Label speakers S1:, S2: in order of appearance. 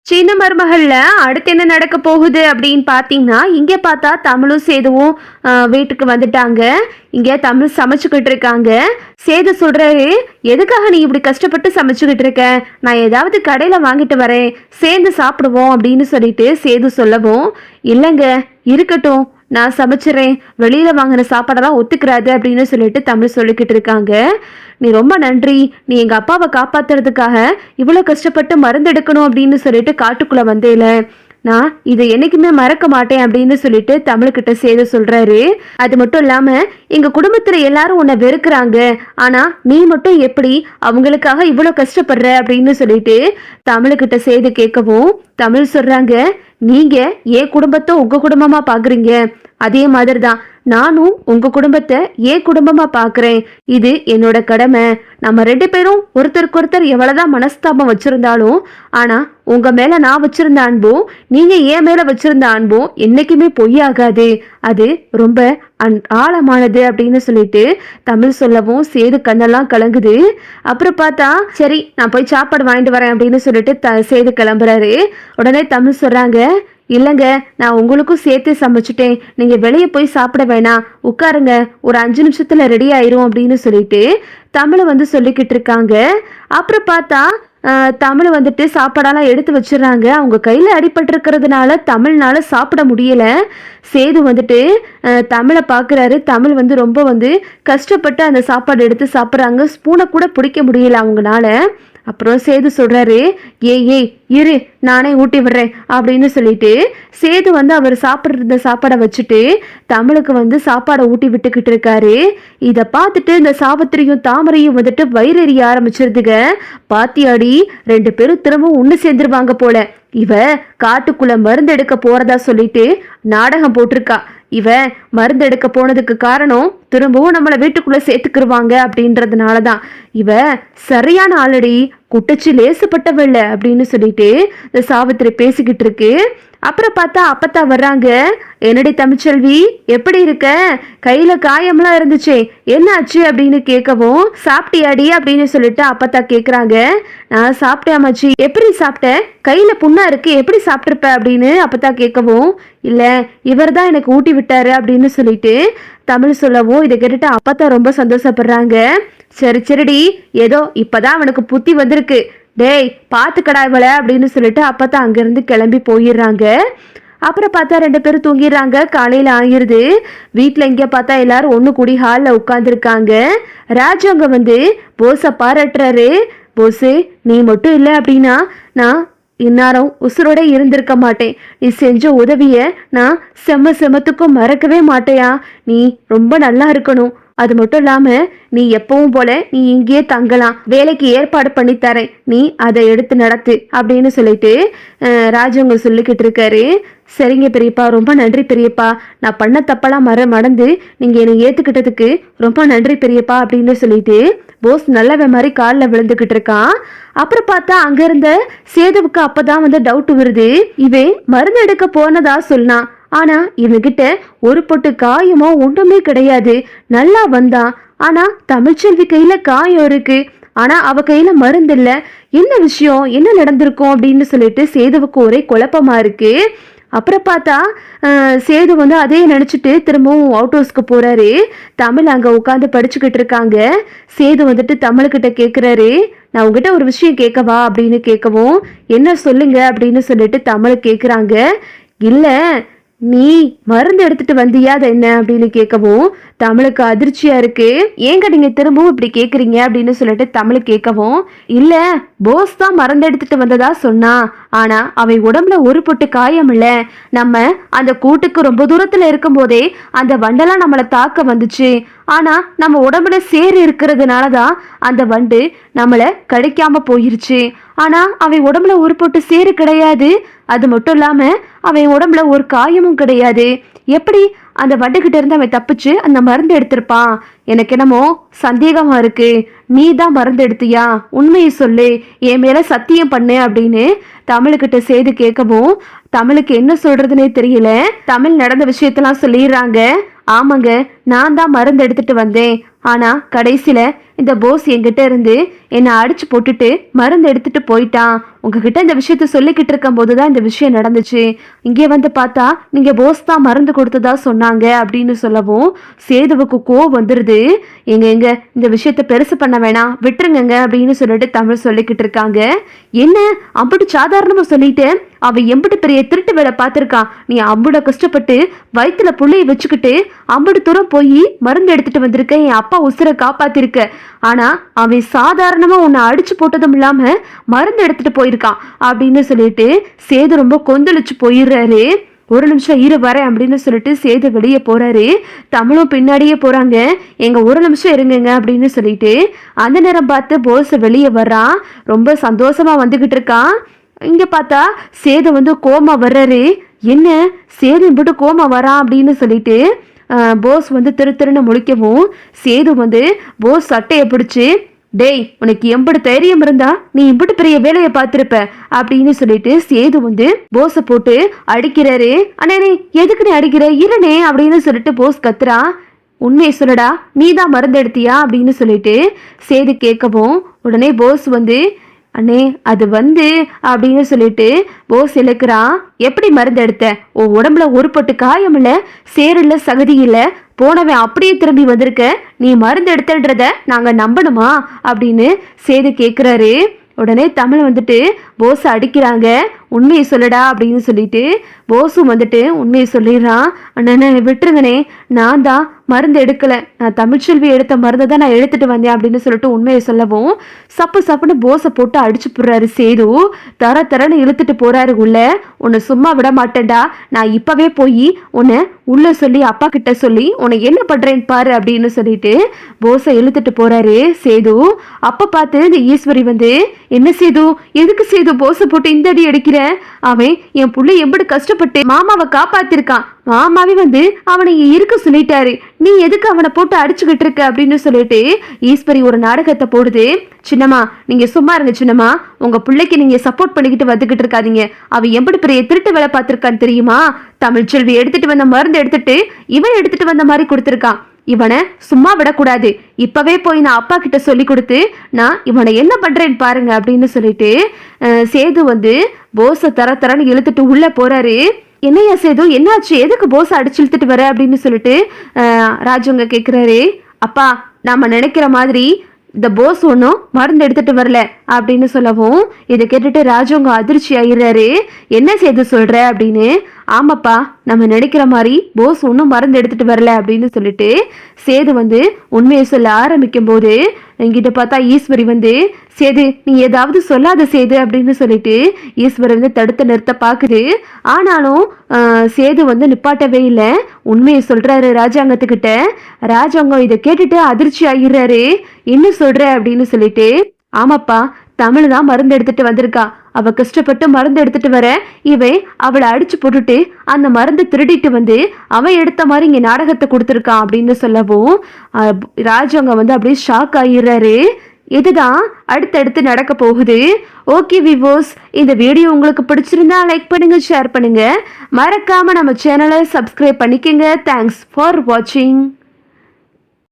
S1: சின்ன மருமகள்ல அடுத்து என்ன நடக்க போகுது அப்படின்னு பார்த்தீங்கன்னா, இங்க பார்த்தா தமிழும் சேதுவும் வீட்டுக்கு வந்துட்டாங்க. இங்க தமிழ் சமைச்சுக்கிட்டு இருக்காங்க. சேது சொல்றாரு, "எதுக்காக நீ இப்படி கஷ்டப்பட்டு சமைச்சுக்கிட்டு இருக்க? நான் ஏதாவது கடையில வாங்கிட்டு வரேன். சேர்ந்து சாப்பிடுவோம்" அப்படின்னு சொல்லிட்டு சேது சொல்லவும், "இல்லைங்க, இருக்கட்டும். நான் சமைச்சிறேன். வெளியில வாங்கின சாப்பாடெல்லாம் ஒத்துக்கிறாது" அப்படின்னு சொல்லிட்டு தமிழ் சொல்லிக்கிட்டு இருக்காங்க. "நீ ரொம்ப நன்றி. நீ எங்க அப்பாவை காப்பாத்துறதுக்காக இவ்வளோ கஷ்டப்பட்டு மருந்தெடுக்கணும் அப்படின்னு சொல்லிட்டு காட்டுக்குள்ள வந்தேல. நான் இதை என்னைக்குமே மறக்க மாட்டேன்" அப்படின்னு சொல்லிட்டு தமிழ்கிட்ட சேது சொல்றாரு. அது மட்டும் இல்லாம, எங்க குடும்பத்துல எல்லாரும் உன்னை வெறுக்கிறாங்க. ஆனா நீ மட்டும் எப்படி அவங்களுக்காக இவ்வளோ கஷ்டப்படுற அப்படின்னு சொல்லிட்டு தமிழ்கிட்ட சேது கேட்கவும், தமிழ் சொல்றாங்க, "நீங்க என் குடும்பத்தை உங்க குடும்பமா பாக்குறீங்க. அதே மாதிரி தான் நானும் உங்க குடும்பத்தை என் குடும்பமா பாக்குறேன். இது என்னோட கடமை. நம்ம 2 பேரும் ஒருத்தருக்கு ஒருத்தர் எவ்வளவுதான் மனஸ்தாபம் வச்சிருந்தாலும், ஆனா உங்க மேல நான் வச்சிருந்த அன்பும் நீங்க என் மேல வச்சிருந்த அன்பும் என்னைக்குமே பொய்யாகாது. அது ரொம்ப ஆழமானது" அப்படின்னு சொல்லிட்டு தமிழ் சொல்லவும் சேது கண்ணெல்லாம் கலங்குது. அப்புறம் பார்த்தா, "சரி, நான் போய் சாப்பாடு வாங்கிட்டு வரேன்" அப்படின்னு சொல்லிட்டு சேது கிளம்புறாரு. உடனே தமிழ் சொல்றாங்க, "இல்லைங்க, நான் உங்களுக்கும் சேர்த்து சமைச்சிட்டேன். நீங்க வெளியே போய் சாப்பிட வேணாம். உட்காருங்க, ஒரு 5 நிமிஷத்துல ரெடி ஆயிரும்" அப்படின்னு சொல்லிட்டு தமிழை சொல்லிக்கிட்டு இருக்காங்க. அப்புறம் பார்த்தா தமிழ் சாப்பாடெல்லாம் எடுத்து வச்சிடறாங்க. அவங்க கையில் அடிபட்டிருக்கிறதுனால தமிழ்னால சாப்பிட முடியல. சேது தமிழை பார்க்குறாரு. தமிழ் ரொம்ப கஷ்டப்பட்டு அந்த சாப்பாடு எடுத்து சாப்பிட்றாங்க. ஸ்பூனை கூட பிடிக்க முடியல அவங்களால. அப்புறம் சேது சொல்றாரு, "ஏய் ஏய் இரு, நானே ஊட்டி விடுறேன்" அப்படின்னு சொல்லிட்டு சேது அவர் சாப்பிட்ற சாப்பாடை வச்சுட்டு தமிழுக்கு சாப்பாடை ஊட்டி விட்டுக்கிட்டு இருக்காரு. இதை பார்த்துட்டு இந்த சாவித்திரியும் தாமரையும் வயிறெறிய ஆரம்பிச்சிருதுங்க. "பாத்தியாடி, 2 பேரும் திரும்பவும் ஒன்று சேர்ந்துருவாங்க போல. இவ காட்டுக்குள்ள மருந்து எடுக்க போறதா சொல்லிட்டு நாடகம் போட்டிருக்கா. இவ மருந்து எடுக்க போனதுக்கு காரணம் திரும்பவும் நம்மளை வீட்டுக்குள்ள சேர்த்துக்கிருவாங்க அப்படின்றதுனாலதான். இவ சரியான ஆளடி, குட்டச்சி லேசுப்பட்டவல்ல" அப்படின்னு சொல்லிட்டு இந்த சாவித்திரி பேசிக்கிட்டு இருக்கு. அப்புறம் பார்த்தா அப்பத்தா வர்றாங்க. "என்னடி தமிழ்ச்செல்வி, எப்படி இருக்க? கையில காயம்லாம் இருந்துச்சே, என்ன ஆச்சு?" அப்படின்னு கேட்கவும், "சாப்பிட்டியாடி?" அப்படின்னு சொல்லிட்டு அப்பத்தா கேட்குறாங்க. "நான் சாப்பிட்டேன் அம்மாச்சி." "எப்படி சாப்பிட்ட? கையில புண்ணா இருக்கு, எப்படி சாப்பிட்ருப்ப?" அப்படின்னு அப்பத்தா கேட்கவும், "இல்லை, இவர் தான் எனக்கு ஊட்டி விட்டாரு" அப்படின்னு சொல்லிட்டு தமிழ் சொல்லவும், இதை கேட்டுட்டு அப்பத்தா ரொம்ப சந்தோஷப்படுறாங்க. "சரி சரிடி, ஏதோ இப்பதான் அவனுக்கு புத்தி வந்திருக்கு. டேய், பார்த்துக்கடா இவளை" அப்படின்னு சொல்லிட்டு அப்பதான் அங்கிருந்து கிளம்பி போயிடுறாங்க. அப்புறம் பார்த்தா 2 பேரும் தூங்கிடுறாங்க. காலையில் ஆகிருது. வீட்டில் இங்கே பார்த்தா எல்லாரும் ஒன்று கூடி ஹாலில் உட்காந்துருக்காங்க. ராஜு அங்கே போஸை பாராட்டுறாரு. "போஸு, நீ மட்டும் இல்லை அப்படின்னா நான் இந்நேரம் உசுரோட இருந்திருக்க மாட்டேன். நீ செஞ்ச உதவிய நான் செமத்துக்கும் மறக்கவே மாட்டேயா. நீ ரொம்ப நல்லா இருக்கணும். அது மட்டும் இல்லாம நீ எப்பவும் போல நீ இங்கேயே தங்கலாம். வேலைக்கு ஏற்பாடு பண்ணி தரேன். நீ அதை எடுத்து நடத்து" அப்படின்னு சொல்லிட்டு ராஜவங்க சொல்லிக்கிட்டு இருக்காரு. "சரிங்க பெரியப்பா, ரொம்ப நன்றி பெரியப்பா. நான் பண்ண தப்பெல்லாம் மறந்து நீங்க என்னை ஏத்துக்கிட்டதுக்கு ரொம்ப நன்றி பெரியப்பா" அப்படின்னு சொல்லிட்டு போஸ் நல்லவன் மாதிரி காலில் விழுந்துகிட்டு இருக்கான். அப்புறம் பார்த்தா அங்க இருந்த சேதுவுக்கு அப்பதான் டவுட் வருது. இவன் மருந்து எடுக்க போனதா சொன்னான். ஆனா இவன்கிட்ட ஒரு பொட்டு காயமோ ஒன்றுமே கிடையாது. நல்லா வந்தான். ஆனா தமிழ்ச்செல்வி கையில காயம் இருக்கு. ஆனா அவ கையில மருந்து இல்ல. என்ன விஷயம், என்ன நடந்திருக்கும் அப்படின்னு சொல்லிட்டு சேதுவுக்கு ஒரே குழப்பமா இருக்கு. அப்புறம் பார்த்தா சேது அதே நினச்சிட்டு திரும்பவும் அவுட் ஹவுஸ்க்கு போகிறாரு. தமிழ் அங்கே உட்காந்து படிச்சுக்கிட்டு இருக்காங்க. சேது தமிழ்கிட்ட கேட்குறாரு, "நான் உங்ககிட்ட ஒரு விஷயம் கேட்கவா?" அப்படின்னு கேட்கவும், "என்ன சொல்லுங்க" அப்படின்னு சொல்லிட்டு தமிழ் கேட்குறாங்க. "இல்லை, நீ மருந்து எடுத்துட்டு வந்தியா அது என்ன?" அப்படின்னு கேட்கவும் தமிழுக்கு அதிர்ச்சியா இருக்கு. "ஏங்க நீங்க திரும்பவும் இப்படி கேக்குறீங்க?" அப்படின்னு சொல்லிட்டு தமிழ் கேட்கவும், "இல்ல, போஸ் தான் மருந்து எடுத்துட்டு வந்ததா சொன்னா. ஆனா அவை உடம்புல ஒரு பொட்டு காயம் இல்ல. நம்ம அந்த கூட்டுக்கு ரொம்ப தூரத்துல இருக்கும் போதே அந்த வண்டெல்லாம் நம்மளை தாக்க வந்துச்சு. ஆனா நம்ம உடம்புல சேறு இருக்கிறதுனாலதான் அந்த வண்டு நம்மளை கடிக்காம போயிருச்சு. ஆனா அவன் உடம்புல ஒரு பொட்டு சேறு கிடையாது. அது மட்டும் இல்லாம அவன் உடம்புல ஒரு காயமும் கிடையாது. எப்படி அந்த வண்டுகிட்ட இருந்து அவன் தப்பிச்சு அந்த மருந்து எடுத்திருப்பான்? எனக்கு என்னமோ சந்தேகமா இருக்கு. நீ தான் மருந்து எடுத்தியா? உண்மையை சொல்லு, என் மேல சத்தியம் பண்ணு" அப்படின்னு தமிழுக்கிட்ட சேது கேட்கவும் தமிழுக்கு என்ன சொல்றதுன்னே தெரியல. தமிழ் நடந்த விஷயத்தெல்லாம் சொல்லிடுறாங்க. "ஆமாங்க, நான் தான் மருந்து எடுத்துட்டு வந்தேன். ஆனா கடைசியில இந்த போஸ் என்கிட்ட இருந்து என்னை அடிச்சு போட்டுட்டு மருந்து எடுத்துட்டு போயிட்டான். உங்ககிட்ட இந்த விஷயத்த சொல்லிக்கிட்டு இருக்கும் போதுதான் இந்த விஷயம் நடந்துச்சு. இங்கே வந்து பார்த்தா நீங்க போஸ் தான் மருந்து கொடுத்ததா சொன்னாங்க அப்படின்னு சொல்லவும் சேதுவுக்கு கோவம் வந்துருது. எங்க இந்த விஷயத்த பெருசு பண்ண வேணாம், விட்டுருங்க அப்படின்னு சொல்லிட்டு தமிழ் சொல்லிக்கிட்டு இருக்காங்க. என்ன அம்புட்டு சாதாரணமா சொல்லிட்டு அவ எம்பிட்டு பெரிய திருட்டு வேலை பார்த்திருக்கான். நீ அம்புட கஷ்டப்பட்டு வயிற்றுல புள்ளைய வச்சுக்கிட்டு அம்புடு தூரம் போய் மருந்து எடுத்துட்டு வந்திருக்க, என் அப்பா உசுரை காப்பாத்திருக்க. ஆனா அவன் சாதாரணமா உன்னை அடிச்சு போட்டதும் இல்லாம மருந்து எடுத்துட்டு போயிருக்கான் அப்படின்னு சொல்லிட்டு சேது ரொம்ப கொந்தளிச்சு போயிடுறாரு. ஒரு நிமிஷம் இரு வரேன் அப்படின்னு சொல்லிட்டு சேது வெளியே போறாரு. தமிழும் பின்னாடியே போறாங்க. எங்க ஒரு நிமிஷம் இருங்க அப்படின்னு சொல்லிட்டு அந்த நேரம் பார்த்து போஸ் வெளியே வர்றான். ரொம்ப சந்தோஷமா வந்துகிட்டு இருக்கான். இங்க பார்த்தா சேது வந்து கோமா வர்றாரு. என்ன சேது இப்படி கோமா வரான் அப்படின்னு சொல்லிட்டு போஸ் வந்து திருன்னு முழிக்கவும் சேது வந்து போஸ் சட்டையை பிடிச்சி, டேய் உனக்கு எம்படி தைரியம் இருந்தா நீ இப்படி பெரிய வேலையை பார்த்திருப்ப அப்படின்னு சொல்லிட்டு சேது வந்து போஸை போட்டு அடிக்கிறாரு. அண்ணே எதுக்கு நீ அடிக்கிற இருனே அப்படின்னு சொல்லிட்டு போஸ் கத்துறான். உண்மையை சொல்லடா, நீ தான் மருந்து எடுத்தியா அப்படின்னு சொல்லிட்டு சேது கேட்கவும் உடனே போஸ் வந்து, அண்ணே அது வந்து அப்படின்னு சொல்லிட்டு போஸ் இழுக்கிறான். எப்படி மருந்து எடுத்த? உன் உடம்புல ஒரு பொட்டு காயம் இல்ல, சேருல சகதி இல்ல, போனவன் அப்படியே திரும்பி வந்திருக்க, நீ மருந்து எடுத்துன்றத நாங்க நம்பணுமா அப்படின்னு சேது கேட்குறாரு. உடனே தமிழ் வந்துட்டு போஸை அடிக்கிறாங்க. உண்மையை சொல்லடா அப்படின்னு சொல்லிட்டு போஸும் வந்துட்டு உண்மையை சொல்லிடுறான். அண்ணே விட்டுருங்கண்ணே, நான் தான் மருந்து எடுக்கலை, நான் தமிழ்ச்செல்வி எடுத்த மருந்தை தான் நான் எடுத்துட்டு வந்தேன் அப்படின்னு சொல்லிட்டு உண்மையை சொல்லவும் சப்புன்னு போஸை போட்டு அடிச்சு போடுறாரு சேது. தரன்னு இழுத்துட்டு போறாரு உள்ள. உன்னை சும்மா விட மாட்டேன்டா, நான் இப்பவே போய் உன்னை உள்ள சொல்லி அப்பா கிட்ட சொல்லி உன்னை என்ன பண்றேன்னு பாரு அப்படின்னு சொல்லிட்டு போஸை இழுத்துட்டு போறாரு சேது. அப்ப பார்த்து இந்த ஈஸ்வரி வந்து, என்ன சேது, எதுக்கு சேது போஸை போட்டு இந்த அடி அடிக்கிற? அவன் என் புள்ளை எப்படி கஷ்டப்பட்டு மாமாவை காப்பாத்திருக்கான், மாமாவே வந்து அவனை இருக்க சொல்லிட்டாரு, நீ எதுக்கு அவனை போட்டு அடிச்சுக்கிட்டு இருக்க அப்படின்னு சொல்லிட்டு ஈஸ்வரி ஒரு நாடகத்தை போடுது. சின்னம்மா நீங்க சும்மா இருங்க சின்னம்மா, உங்க பிள்ளைக்கு நீங்க சப்போர்ட் பண்ணிக்கிட்டு வந்துகிட்டு இருக்காதீங்க. அவன் எப்படி பெரிய திருட்டு வேலை பார்த்திருக்கான்னு தெரியுமா? தமிழ்ச்செல்வி எடுத்துட்டு வந்த மருந்து எடுத்துட்டு இவன் எடுத்துட்டு வந்த மாதிரி கொடுத்திருக்கான். இவனை சும்மா விடக்கூடாது, இப்பவே போய் நான் அப்பா கிட்ட சொல்லி கொடுத்து நான் இவனை என்ன பண்றேன்னு பாருங்க அப்படின்னு சொல்லிட்டு சேது வந்து போஸை தரன்னு இழுத்துட்டு உள்ள போறாரு. என்னையா சேது என்னாச்சு, எதுக்கு போஸை அடிச்சு இழுத்துட்டு வர அப்படின்னு சொல்லிட்டு ராஜுங்க கேட்குறாரு. அப்பா நாம நினைக்கிற மாதிரி இந்த போஸ் ஒன்றும் மருந்து எடுத்துட்டு வரல அப்படின்னு சொல்லவும் இதை கேட்டுட்டு ராஜுங்க அதிர்ச்சி ஆயிடுறாரு. என்ன சேது சொல்ற அப்படின்னு. ஆமாப்பா நம்ம நினைக்கிற மாதிரி போஸ் ஒன்றும் மருந்து எடுத்துட்டு வரல அப்படின்னு சொல்லிட்டு சேது வந்து உண்மையை சொல்ல ஆரம்பிக்கும் போது என்கிட்ட பார்த்தா ஈஸ்வரி வந்து, சேது நீ ஏதாவது சொல்லாத சேது அப்படின்னு சொல்லிட்டு ஈஸ்வரி வந்து தடுத்து நிறுத்த பார்க்குது. ஆனாலும் சேது வந்து நிப்பாட்டவே இல்லை, உண்மையை சொல்றாரு ராஜாங்கத்துக்கிட்ட. ராஜாங்கம் இதை கேட்டுட்டு அதிர்ச்சி ஆகிடுறாரு. என்ன சொல்ற அப்படின்னு சொல்லிட்டு. ஆமாப்பா தமிழ் தான் மருந்து எடுத்துட்டு வந்திருக்கா, அவ கஷ்டப்பட்டு மருந்து எடுத்துட்டு வர இவன் அவளை அடிச்சு போட்டுட்டு அந்த மருந்து திருடிட்டு வந்து அவன் எடுத்த மாதிரி இங்க நாடகத்தை கொடுத்துருக்கான் அப்படின்னு சொல்லவும் ராஜாங்க வந்து அப்படியே ஷாக் ஆகிடுறாரு. இதுதான் அடுத்தடுத்து நடக்க போகுது. ஓகே விவோஸ், இந்த வீடியோ உங்களுக்கு பிடிச்சிருந்தா லைக் பண்ணுங்க, ஷேர் பண்ணுங்க, மறக்காம நம்ம சேனலை சப்ஸ்கிரைப் பண்ணிக்கங்க. தேங்க்ஸ் ஃபார் வாட்சிங்.